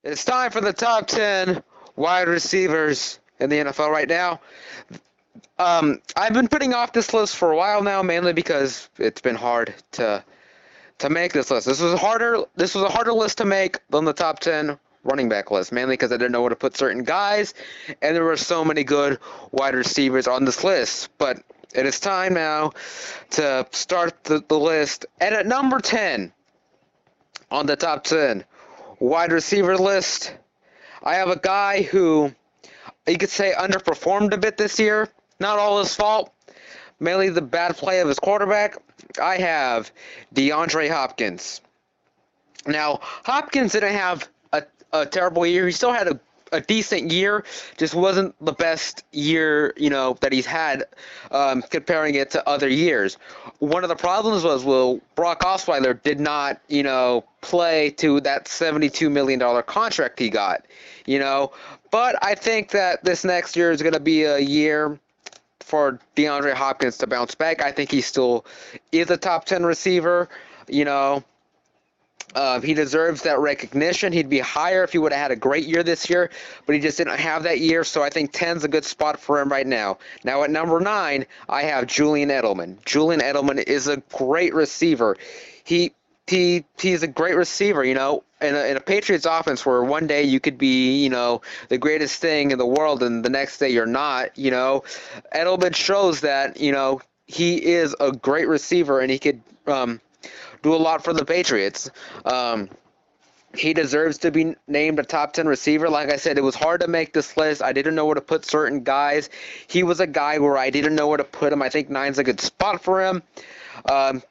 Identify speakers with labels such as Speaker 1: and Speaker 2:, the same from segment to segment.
Speaker 1: It's time for the top 10 wide receivers in the NFL right now. I've been putting off this list for a while now, mainly because it's been hard to make this list. This was a harder list to make than the top 10 running back list, mainly because I didn't know where to put certain guys, and there were so many good wide receivers on this list. But it is time now to start the list. And at number 10 on the top 10 wide receiver list, I have a guy who you could say underperformed a bit this year. Not all his fault, mainly the bad play of his quarterback. I have DeAndre Hopkins. Now, Hopkins didn't have a terrible year. He still had a decent year, just wasn't the best year, that he's had comparing it to other years. One of the problems was, Brock Osweiler did not, play to that $72 million contract he got, But I think that this next year is going to be a year for DeAndre Hopkins to bounce back. I think he still is a top 10 receiver, you know. He deserves that recognition. He'd be higher if he would have had a great year this year, but he just didn't have that year, so I think 10's a good spot for him right now. Now at number 9, I have Julian Edelman. Julian Edelman is a great receiver. He's a great receiver, in a Patriots offense where one day you could be, the greatest thing in the world and the next day you're not, Edelman shows that, he is a great receiver and he could do a lot for the Patriots. He deserves to be named a top 10 receiver. Like I said, it was hard to make this list. I didn't know where to put certain guys. He was a guy where I didn't know where to put him. I think 9's a good spot for him.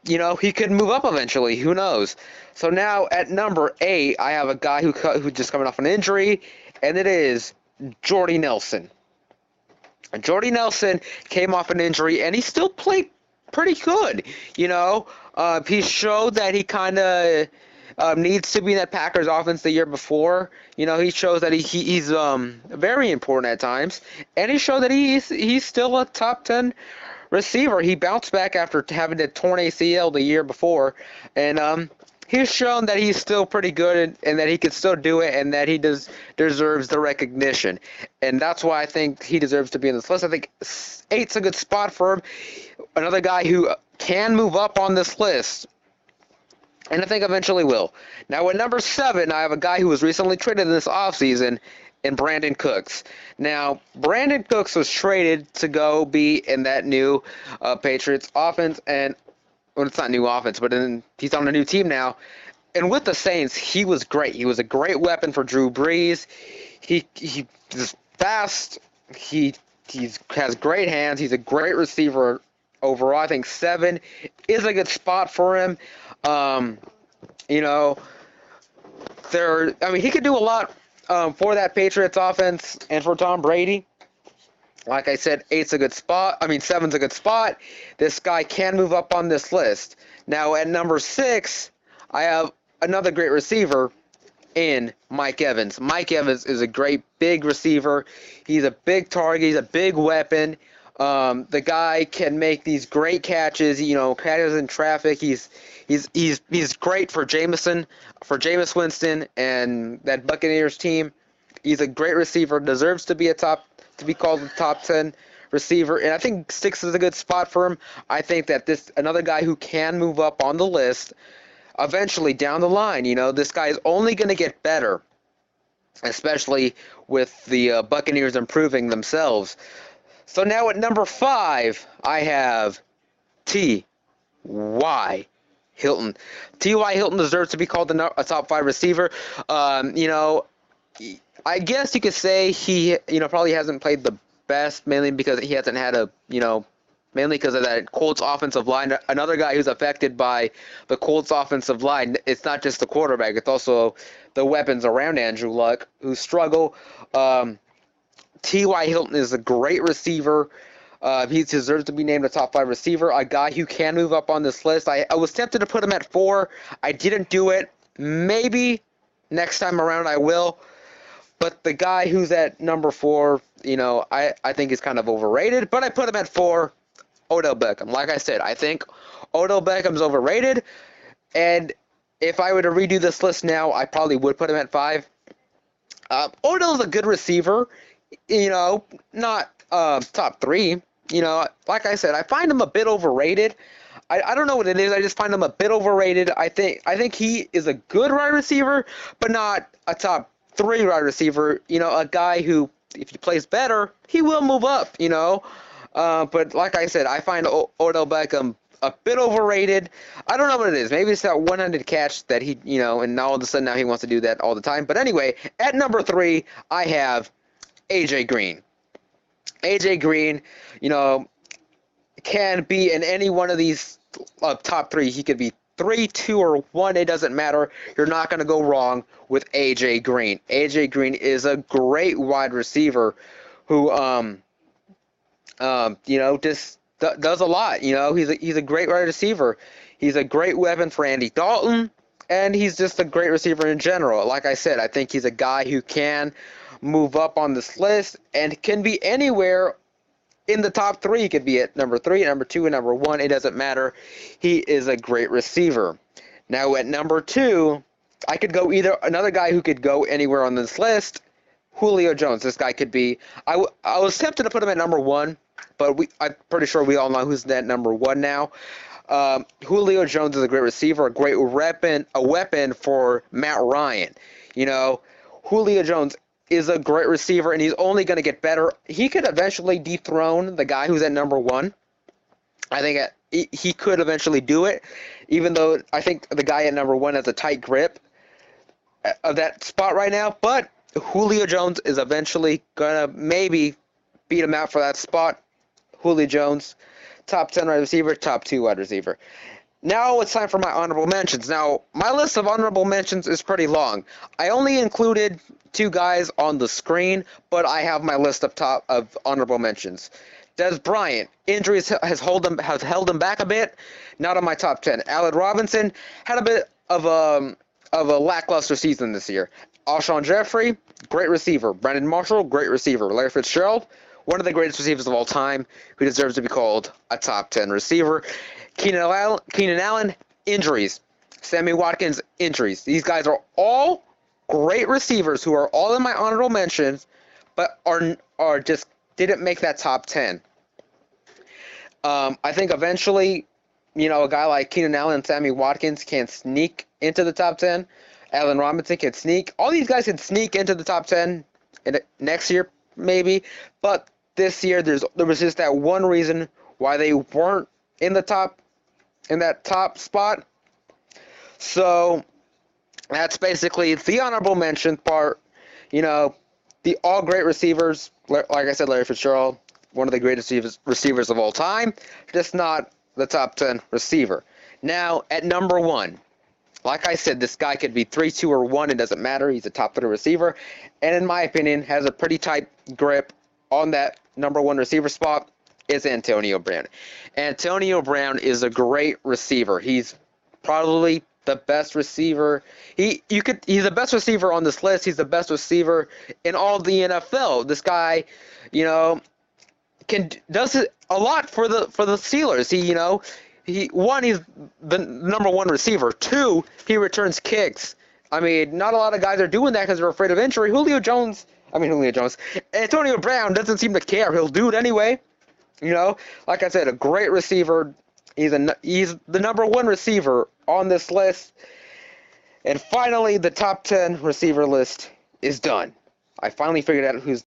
Speaker 1: He could move up eventually. Who knows? So now at number 8, I have a guy who just coming off an injury, and it is Jordy Nelson. Jordy Nelson came off an injury, and he still played pretty good. He showed that he kind of needs to be in that Packers offense the year before. He shows that he's very important at times, and he showed that he's still a top 10 receiver. He bounced back after having a torn ACL the year before, and he's shown that he's still pretty good and that he can still do it and that he deserves the recognition. And that's why I think he deserves to be in this list. I think 8's a good spot for him. Another guy who can move up on this list, and I think eventually will. Now at number 7, I have a guy who was recently traded this offseason, and Brandon Cooks. Now, Brandon Cooks was traded to go be in that new Patriots offense, and it's not new offense, but he's on a new team now. And with the Saints, he was great. He was a great weapon for Drew Brees. He is fast. He has great hands. He's a great receiver overall. I think 7 is a good spot for him. He could do a lot for that Patriots offense and for Tom Brady. Like I said, 8's a good spot. 7's a good spot. This guy can move up on this list. Now at number 6, I have another great receiver in Mike Evans. Mike Evans is a great big receiver. He's a big target. He's a big weapon. The guy can make these great catches. Catches in traffic. He's great for Jameis Winston, and that Buccaneers team. He's a great receiver. Deserves to be called the top 10 receiver, and I think 6 is a good spot for him. I think that this another guy who can move up on the list eventually down the line. This guy is only going to get better, especially with the Buccaneers improving themselves. So now at number 5, I have T.Y. Hilton. T.Y. Hilton deserves to be called a top 5 receiver. I guess you could say he, probably hasn't played the best, mainly because he hasn't had mainly because of that Colts offensive line. Another guy who's affected by the Colts offensive line, it's not just the quarterback, it's also the weapons around Andrew Luck who struggle. T.Y. Hilton is a great receiver. He deserves to be named a top 5 receiver, a guy who can move up on this list. I was tempted to put him at 4. I didn't do it. Maybe next time around I will. But the guy who's at number 4, I think is kind of overrated. But I put him at 4, Odell Beckham. Like I said, I think Odell Beckham's overrated. And if I were to redo this list now, I probably would put him at 5. Odell's a good receiver, not top three. Like I said, I find him a bit overrated. I don't know what it is. I just find him a bit overrated. I think he is a good wide receiver, but not a top three wide receiver. A guy who, if he plays better, he will move up. But like I said, I find Odell Beckham a bit overrated. I don't know what it is. Maybe it's that one-handed catch that he, and now all of a sudden now he wants to do that all the time. But anyway, at number 3, I have AJ Green. AJ Green, can be in any one of these top 3. He could be 3, 2, or 1. It doesn't matter. You're not going to go wrong with AJ Green. AJ Green is a great wide receiver who, just does a lot. He's a great wide receiver. He's a great weapon for Andy Dalton, and he's just a great receiver in general. Like I said, I think he's a guy who can move up on this list and can be anywhere in the top 3. He could be at number 3, number 2, and number 1. It doesn't matter. He is a great receiver. Now at number 2, I could go another guy who could go anywhere on this list, Julio Jones. This guy could be. I was tempted to put him at number 1, but I'm pretty sure we all know who's at number 1 now. Julio Jones is a great receiver, a great weapon for Matt Ryan. Julio Jones is a great receiver, and he's only going to get better. He could eventually dethrone the guy who's at number 1. I think he could eventually do it, even though I think the guy at number 1 has a tight grip of that spot right now. But Julio Jones is eventually going to maybe beat him out for that spot. Julio Jones, top 10 wide receiver, top 2 wide receiver. Now it's time for my honorable mentions. Now, my list of honorable mentions is pretty long. I only included 2 guys on the screen, but I have my list up top of honorable mentions. Des Bryant, injuries has held him back a bit, not on my top 10. Allen Robinson had a bit of a lackluster season this year. Alshon Jeffrey, great receiver. Brandon Marshall, great receiver. Larry Fitzgerald, one of the greatest receivers of all time, who deserves to be called a top 10 receiver. Keenan Allen, injuries. Sammy Watkins, injuries. These guys are all great receivers who are all in my honorable mentions, but are just didn't make that top 10. I think eventually, a guy like Keenan Allen and Sammy Watkins can sneak into the top 10. Allen Robinson can sneak. All these guys can sneak into the top 10 next year, maybe. But this year, there was just that one reason why they weren't in that top spot. So that's basically the honorable mention part. The all great receivers, like I said, Larry Fitzgerald, one of the greatest receivers of all time, just not the top 10 receiver. Now, at number 1, like I said, this guy could be 3, 2, or 1. It doesn't matter. He's a top 3 receiver, and in my opinion, has a pretty tight grip on that number 1 receiver spot. Is Antonio Brown. Antonio Brown is a great receiver. He's probably the best receiver. He's the best receiver on this list. He's the best receiver in all the NFL. This guy, does a lot for the Steelers. He's the number 1 receiver. 2, he returns kicks. I mean, not a lot of guys are doing that because they're afraid of injury. Antonio Brown doesn't seem to care. He'll do it anyway. Like I said, a great receiver. He's the number 1 receiver on this list. And finally, the top 10 receiver list is done. I finally figured out who's